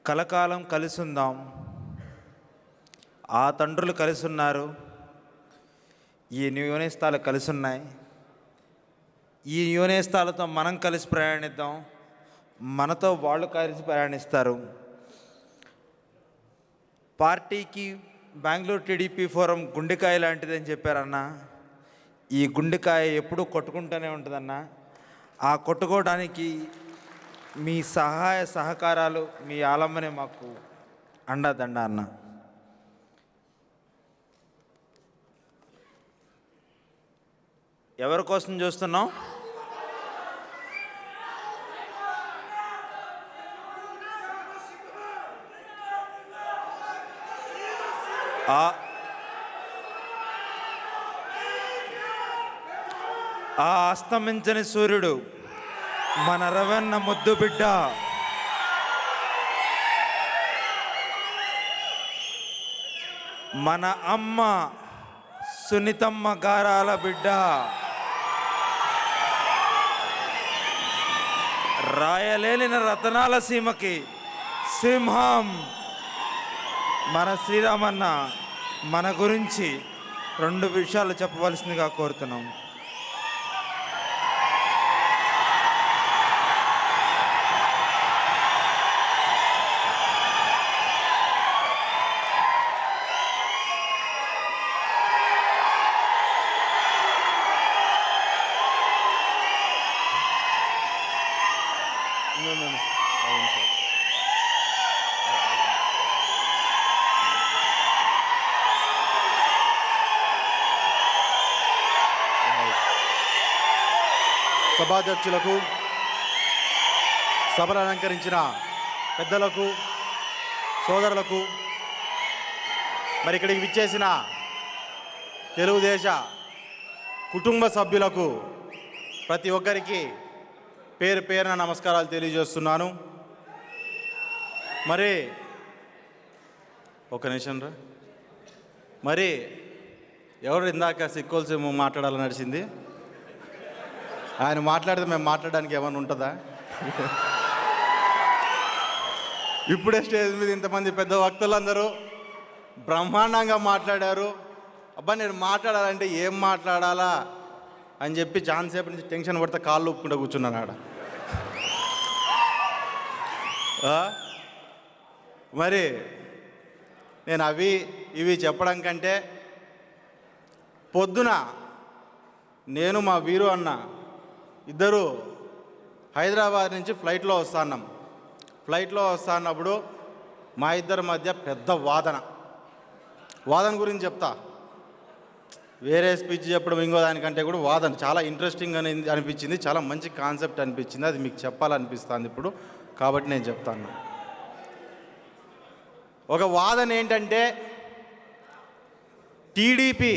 కలకాలం కలిసి ఉందాం. ఆ తండ్రులు కలిసి ఉన్నారు, ఈ న్యూనేస్తాలు కలిసి ఉన్నాయి. ఈ న్యూనేస్తాలతో మనం కలిసి ప్రయాణిద్దాం, మనతో వాళ్ళు కలిసి ప్రయాణిస్తారు. పార్టీకి బెంగళూరు టీడీపీ ఫోరం గుండెకాయ లాంటిదని చెప్పారన్న. ఈ గుండెకాయ ఎప్పుడూ కొట్టుకుంటూనే ఉంటుందన్న. ఆ కొట్టుకోవడానికి మీ సహాయ సహకారాలు, మీ ఆలంబనే మాకు అండదండ అన్న. ఎవరి కోసం చూస్తున్నాం? ఆ అస్తమించని సూర్యుడు మన రవణ ముద్దు బిడ్డ, మన అమ్మ సునీతమ్మ గారాల బిడ్డ, రాయలేని రతనాల సీమకి సింహం మన శ్రీరామన్న మన గురించి 2 విషయాలు చెప్పవలసిందిగా కోరుతున్నాం. సభాధ్యక్షులకు, సభను అలంకరించిన పెద్దలకు, సోదరులకు, మరి ఇక్కడికి విచ్చేసిన తెలుగుదేశ కుటుంబ సభ్యులకు ప్రతి ఒక్కరికి పేరు పేరున నమస్కారాలు తెలియజేస్తున్నాను. మరి ఒక నిమిషం రా, మరి ఎవరు ఇందాక సిక్కోల్సి మాట్లాడాలని నడిచింది? ఆయన మాట్లాడితే మేము మాట్లాడడానికి ఏమైనా ఉంటుందా? ఇప్పుడే స్టేజ్ మీద ఇంతమంది పెద్ద వక్తలందరూ బ్రహ్మాండంగా మాట్లాడారు. అబ్బా నేను మాట్లాడాలంటే ఏం మాట్లాడాలా అని చెప్పి చాలాసేపు నుంచి టెన్షన్ పడితే కాళ్ళు ఒప్పుకుంటూ కూర్చున్నాను ఆడ. మరి నేను అవి ఇవి చెప్పడం కంటే పొద్దున నేను మా వీరు అన్న ఇద్దరు హైదరాబాద్ నుంచి ఫ్లైట్లో వస్తున్నాం. ఫ్లైట్లో వస్తున్నప్పుడు మా ఇద్దరి మధ్య పెద్ద వాదన గురించి చెప్తా. వేరే స్పీచ్ చెప్పడం ఇంకో దానికంటే కూడా వాదన చాలా ఇంట్రెస్టింగ్ అని అనిపించింది, చాలా మంచి కాన్సెప్ట్ అనిపించింది. అది మీకు చెప్పాలనిపిస్తుంది ఇప్పుడు, కాబట్టి నేను చెప్తాను. ఒక వాదన ఏంటంటే టీడీపీ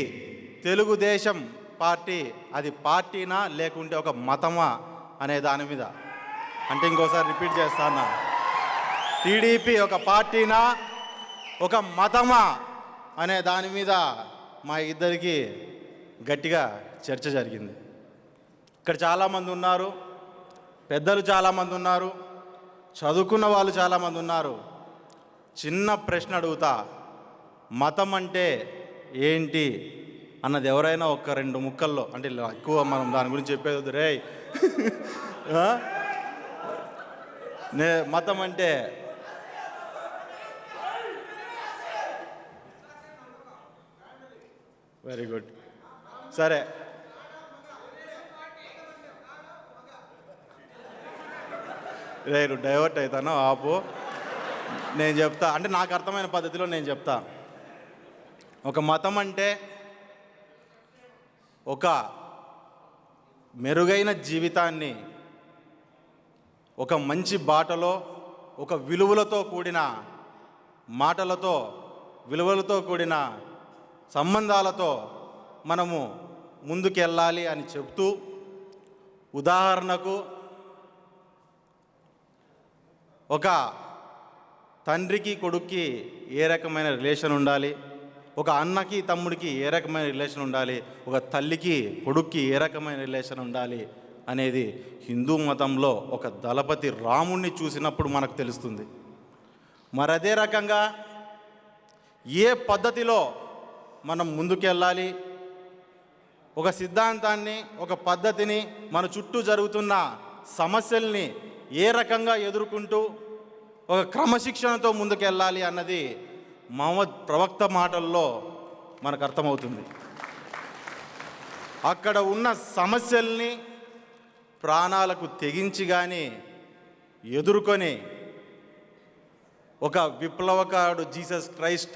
తెలుగుదేశం పార్టీ అది పార్టీనా లేకుంటే ఒక మతమా అనే దాని మీద. అంటే ఇంకోసారి రిపీట్ చేస్తాను, టీడీపీ ఒక పార్టీనా ఒక మతమా అనే దాని మీద మా ఇద్దరికి గట్టిగా చర్చ జరిగింది. ఇక్కడ చాలామంది ఉన్నారు, పెద్దలు చాలామంది ఉన్నారు, చదువుకున్న వాళ్ళు చాలామంది ఉన్నారు. చిన్న ప్రశ్న అడుగుతా, మతం అంటే ఏంటి అన్నది ఎవరైనా ఒక 2 ముక్కల్లో, అంటే ఎక్కువ మనం దాని గురించి చెప్పేది రే మతం అంటే వెరీ గుడ్, సరే రే డైవర్ట్ అవుతాను ఆపు. నేను చెప్తా, అంటే నాకు అర్థమైన పద్ధతిలో నేను చెప్తా. ఒక మతం అంటే ఒక మెరుగైన జీవితాన్ని ఒక మంచి బాటలో, ఒక విలువలతో కూడిన మాటలతో, విలువలతో కూడిన సంబంధాలతో మనము ముందుకెళ్ళాలి అని చెప్తూ, ఉదాహరణకు ఒక తండ్రికి కొడుక్కి ఏ రకమైన రిలేషన్ ఉండాలి, ఒక అన్నకి తమ్ముడికి ఏ రకమైన రిలేషన్ ఉండాలి, ఒక తల్లికి కొడుక్కి ఏ రకమైన రిలేషన్ ఉండాలి అనేది హిందూ మతంలో ఒక దళపతి రాముణ్ణి చూసినప్పుడు మనకు తెలుస్తుంది. మరి అదే రకంగా ఏ పద్ధతిలో మనం ముందుకెళ్ళాలి, ఒక సిద్ధాంతాన్ని, ఒక పద్ధతిని, మన చుట్టూ జరుగుతున్న సమస్యల్ని ఏ రకంగా ఎదుర్కొంటూ ఒక క్రమశిక్షణతో ముందుకెళ్ళాలి అన్నది మహమ్మద్ ప్రవక్త మాటల్లో మనకు అర్థమవుతుంది. అక్కడ ఉన్న సమస్యల్ని ప్రాణాలకు తెగించి కానీ ఎదుర్కొని ఒక విప్లవకారుడు జీసస్ క్రైస్ట్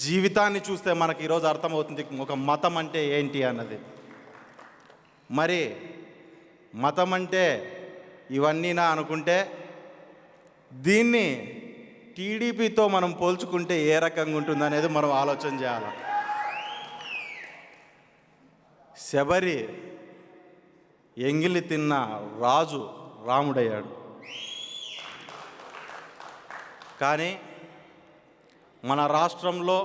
జీవితాన్ని చూస్తే మనకి ఈరోజు అర్థమవుతుంది ఒక మతం అంటే ఏంటి అన్నది. మరి మతం అంటే ఇవన్నీనా అనుకుంటే దీన్ని టీడీపీతో మనం పోల్చుకుంటే ఏ రకంగా ఉంటుందనేది మనం ఆలోచన చేయాలి. శబరి ఎంగిలి తిన్న రాజు రాముడయ్యాడు. కానీ మన రాష్ట్రంలో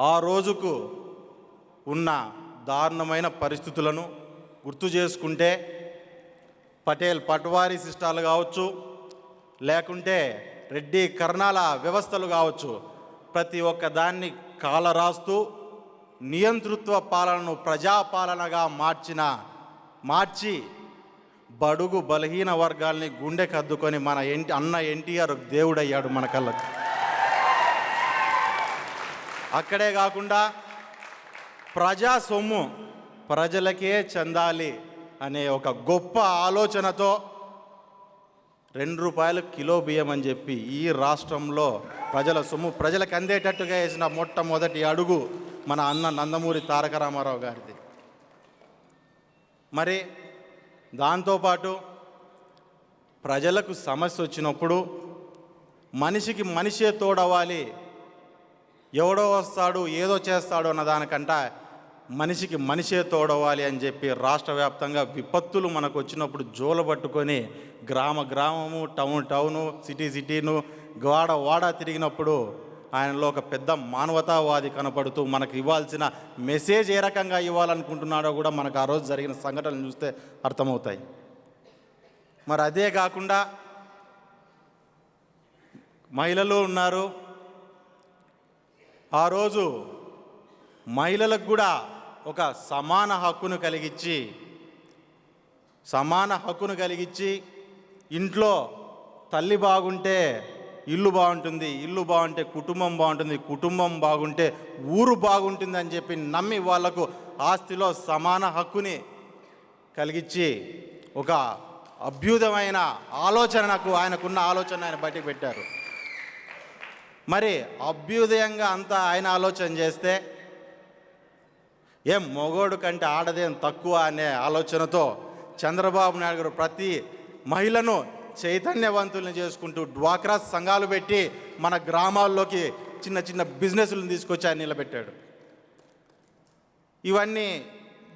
ఆ రోజుకు ఉన్న దారుణమైన పరిస్థితులను గుర్తు చేసుకుంటే పటేల్ పట్వారీ సిస్టాలు కావచ్చు, లేకుంటే రెడ్డి కర్ణాల వ్యవస్థలు కావచ్చు, ప్రతి ఒక్క దాన్ని కాలరాస్తూ నియంతృత్వ పాలనను ప్రజాపాలనగా మార్చి బడుగు బలహీన వర్గాల్ని గుండెకద్దుకొని మన అన్న ఎన్టీఆర్ దేవుడయ్యాడు మన కళ్ళకు. అక్కడే కాకుండా ప్రజా సొమ్ము ప్రజలకే చెందాలి అనే ఒక గొప్ప ఆలోచనతో ₹2 కిలో బియ్యం అని చెప్పి ఈ రాష్ట్రంలో ప్రజల సొమ్ము ప్రజలకు అందేటట్టుగా వేసిన మొట్టమొదటి అడుగు మన అన్న నందమూరి తారక రామారావు గారిది. మరి దాంతోపాటు ప్రజలకు సమస్య వచ్చినప్పుడు మనిషికి మనిషే తోడవాలి, ఎవడో వస్తాడు ఏదో చేస్తాడు అన్న దానికంట మనిషికి మనిషే తోడవాలి అని చెప్పి రాష్ట్ర వ్యాప్తంగా విపత్తులు మనకు వచ్చినప్పుడు జోల పట్టుకొని గ్రామము టౌను సిటీను వాడ తిరిగినప్పుడు ఆయనలో ఒక పెద్ద మానవతావాది కనపడుతూ మనకు ఇవ్వాల్సిన మెసేజ్ ఏ రకంగా ఇవ్వాలనుకుంటున్నాడో కూడా మనకు ఆ రోజు జరిగిన సంఘటనలు చూస్తే అర్థమవుతాయి. మరి అదే కాకుండా మహిళలు ఉన్నారు. ఆ రోజు మహిళలకు కూడా ఒక సమాన హక్కును కలిగించి ఇంట్లో తల్లి బాగుంటే ఇల్లు బాగుంటుంది, ఇల్లు బాగుంటే కుటుంబం బాగుంటుంది, కుటుంబం బాగుంటే ఊరు బాగుంటుంది అని చెప్పి నమ్మి వాళ్లకు ఆస్తిలో సమాన హక్కుని కలిగించి ఒక అభ్యుదమైన ఆలోచనకు ఆయనకున్న ఆలోచన ఆయన బయటకు పెట్టారు. మరి అభ్యుదయంగా అంతా ఆయన ఆలోచన చేస్తే మొగోడు కంటే ఆడదేం తక్కువ అనే ఆలోచనతో చంద్రబాబు నాయుడు గారు ప్రతి మహిళను చైతన్యవంతుల్ని చేసుకుంటూ డ్వాక్రా సంఘాలు పెట్టి మన గ్రామాల్లోకి చిన్న చిన్న బిజినెస్లను తీసుకొచ్చి ఆయన నిలబెట్టాడు. ఇవన్నీ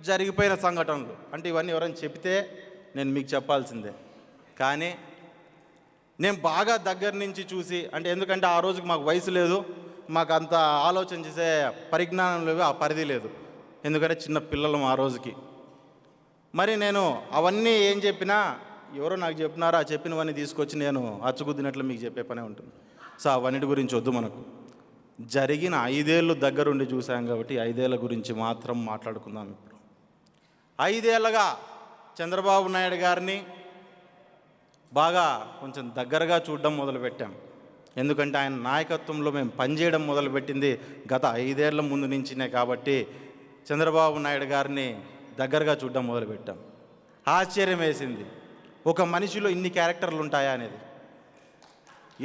జరిగిపోయిన సంఘటనలు. అంటే ఇవన్నీ ఎవరైనా చెప్తే నేను మీకు చెప్పాల్సిందే. కానీ నేను బాగా దగ్గర నుంచి చూసి, అంటే ఎందుకంటే ఆ రోజుకి మాకు వయసు లేదు, మాకు అంత ఆలోచన చేసే పరిజ్ఞానం లేదు, ఆ పరిధి లేదు, ఎందుకంటే చిన్న పిల్లలం ఆ రోజుకి. మరి నేను అవన్నీ ఏం చెప్పినా ఎవరో నాకు చెప్పినారో ఆ చెప్పినవన్నీ తీసుకొచ్చి నేను అచ్చుకుద్దినట్లు మీకు చెప్పే పనే ఉంటుంది. సో అవన్నిటి గురించి వద్దు. మనకు జరిగిన 5 ఏళ్ళు దగ్గరుండి చూసాం కాబట్టి 5 ఏళ్ళ గురించి మాత్రం మాట్లాడుకుందాం. ఇప్పుడు 5 ఏళ్ళగా చంద్రబాబు నాయుడు గారిని బాగా కొంచెం దగ్గరగా చూడడం మొదలుపెట్టాం. ఎందుకంటే ఆయన నాయకత్వంలో మేము పనిచేయడం మొదలుపెట్టింది గత 5 ఏళ్ల ముందు నుంచినే. కాబట్టి చంద్రబాబు నాయుడు గారిని దగ్గరగా చూడడం మొదలుపెట్టాం. ఆశ్చర్యం వేసింది, ఒక మనిషిలో ఇన్ని క్యారెక్టర్లు ఉంటాయా అనేది.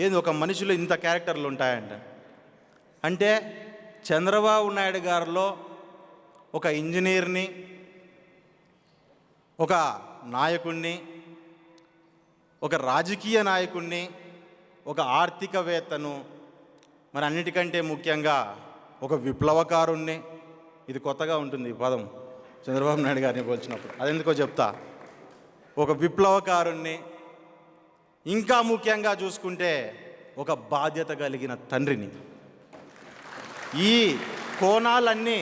ఏంది ఒక మనిషిలో ఇంత క్యారెక్టర్లు ఉంటాయంట. అంటే చంద్రబాబు నాయుడు గారిలో ఒక ఇంజనీర్ని, ఒక నాయకుడిని, ఒక రాజకీయ నాయకుడిని, ఒక ఆర్థికవేత్తను, మరి అన్నిటికంటే ముఖ్యంగా ఒక విప్లవకారుణ్ణి. ఇది కొత్తగా ఉంటుంది ఈ పదం చంద్రబాబు నాయుడు గారిని పోల్చినప్పుడు. అదెందుకో చెప్తా. ఒక విప్లవకారుణ్ణి, ఇంకా ముఖ్యంగా చూసుకుంటే ఒక బాధ్యత కలిగిన తండ్రిని. ఈ కోణాలన్నీ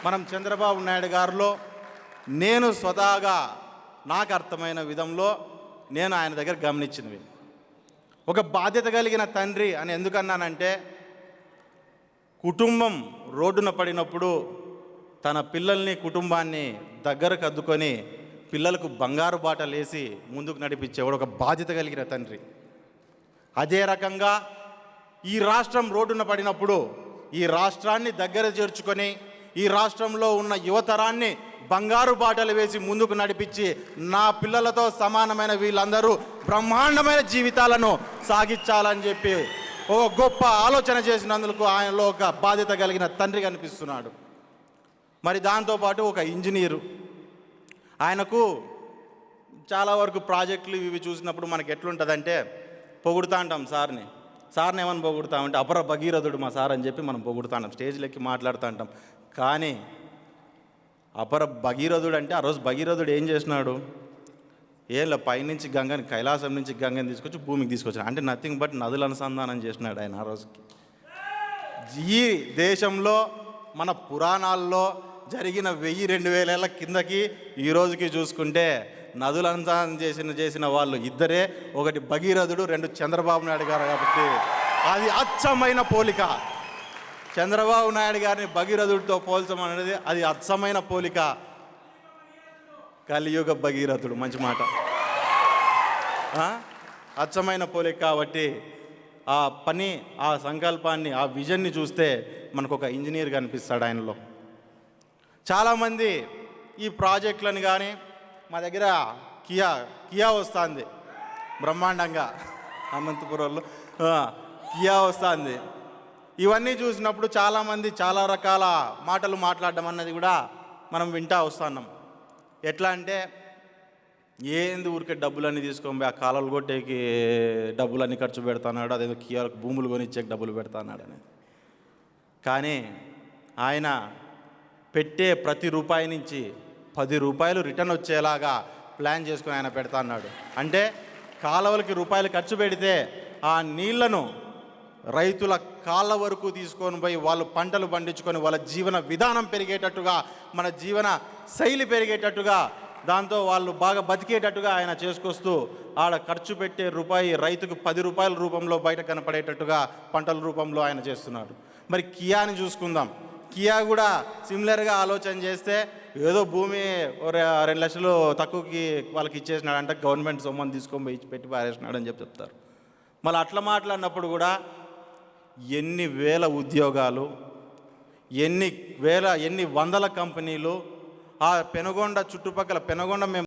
మనం చంద్రబాబు నాయుడు గారిలో నేను స్వతహాగా నాకు అర్థమైన విధంలో నేను ఆయన దగ్గర గమనించినవి. ఒక బాధ్యత కలిగిన తండ్రి అని ఎందుకన్నానంటే, కుటుంబం రోడ్డున పడినప్పుడు తన పిల్లల్ని కుటుంబాన్ని దగ్గరకు అద్దుకొని పిల్లలకు బంగారు బాటలు వేసి ముందుకు నడిపించేవాడు ఒక బాధ్యత కలిగిన తండ్రి. అదే రకంగా ఈ రాష్ట్రం రోడ్డున పడినప్పుడు ఈ రాష్ట్రాన్ని దగ్గర చేర్చుకొని ఈ రాష్ట్రంలో ఉన్న యువతరాన్ని బంగారు బాటలు వేసి ముందుకు నడిపించి నా పిల్లలతో సమానమైన వీళ్ళందరూ బ్రహ్మాండమైన జీవితాలను సాగించాలని చెప్పి ఓ గొప్ప ఆలోచన చేసినందుకు ఆయనలో ఒక బాధ్యత కలిగిన తండ్రి కనిపిస్తున్నాడు. మరి దాంతోపాటు ఒక ఇంజనీరు, ఆయనకు చాలా వరకు ప్రాజెక్టులు ఇవి చూసినప్పుడు మనకి ఎట్లుంటుందంటే పొగుడుతూ అంటాం సార్ని ఏమని పొగుడుతామంటే అపర భగీరథుడు మా సార్ అని చెప్పి మనం పొగుడుతాం, స్టేజ్లు ఎక్కి మాట్లాడుతూ అంటాం. కానీ అపర భగీరథుడు అంటే ఆ రోజు భగీరథుడు ఏం చేసినాడు? ఏళ్ళ పైనుంచి గంగని, కైలాసం నుంచి గంగని తీసుకొచ్చి భూమికి తీసుకొచ్చాడు. అంటే నథింగ్ బట్ నదుల అనుసంధానం చేసినాడు ఆయన ఆ రోజుకి. ఈ దేశంలో మన పురాణాల్లో జరిగిన 1000-2000 ఏళ్ళ కిందకి ఈ రోజుకి చూసుకుంటే నదుల అనుసంధానం చేసిన వాళ్ళు ఇద్దరే, ఒకటి భగీరథుడు, 2 చంద్రబాబు నాయుడు గారు. కాబట్టి అది అచ్చమైన పోలిక. చంద్రబాబు నాయుడు గారిని భగీరథుడితో పోల్చమనేది అది అచ్చమైన పోలిక. కలియుగ భగీరథుడు, మంచి మాట, అచ్చమైన పోలిక. కాబట్టి ఆ పని, ఆ సంకల్పాన్ని, ఆ విజన్ని చూస్తే మనకు ఒక ఇంజనీర్ కనిపిస్తాడు ఆయనలో. చాలామంది ఈ ప్రాజెక్టులను కానీ, మా దగ్గర కియా వస్తుంది బ్రహ్మాండంగా, అనంతపురంలో కియా వస్తుంది. ఇవన్నీ చూసినప్పుడు చాలామంది చాలా రకాల మాటలు మాట్లాడడం అన్నది కూడా మనం వింటూ వస్తున్నాం. ఎట్లా అంటే, ఏంది ఊరికే డబ్బులన్నీ తీసుకొని ఆ కాలువలు కొట్టేకి డబ్బులన్నీ ఖర్చు పెడతాడు, అదేదో కియాలకు భూములు కొనిచ్చేకి డబ్బులు పెడతాడు అని. కానీ ఆయన పెట్టే ప్రతి రూపాయి నుంచి 10 రూపాయలు రిటర్న్ వచ్చేలాగా ప్లాన్ చేసుకుని ఆయన పెడతా అన్నాడు. అంటే కాలువలకి రూపాయలు ఖర్చు పెడితే ఆ నీళ్లను రైతుల కాళ్ళ వరకు తీసుకొని పోయి వాళ్ళు పంటలు పండించుకొని వాళ్ళ జీవన విధానం పెరిగేటట్టుగా, మన జీవన శైలి పెరిగేటట్టుగా, దాంతో వాళ్ళు బాగా బతికేటట్టుగా ఆయన చేసుకొస్తూ ఆడ ఖర్చు పెట్టే రూపాయి రైతుకు 10 రూపాయల రూపంలో బయట కనపడేటట్టుగా పంటల రూపంలో ఆయన చేస్తున్నాడు. మరి కియాని చూసుకుందాం. కియా కూడా సిమిలర్గా ఆలోచన చేస్తే ఏదో భూమి 2 లక్షలు తక్కువకి వాళ్ళకి ఇచ్చేసినాడంటే గవర్నమెంట్ సొమ్మని తీసుకొని పోయి పెట్టి పారేసినాడు అని చెప్తారు. మళ్ళీ అట్లా మాట్లాడినప్పుడు కూడా ఎన్ని వేల ఉద్యోగాలు, ఎన్ని వందల కంపెనీలు ఆ పెనుగొండ చుట్టుపక్కల, పెనుగొండ మేము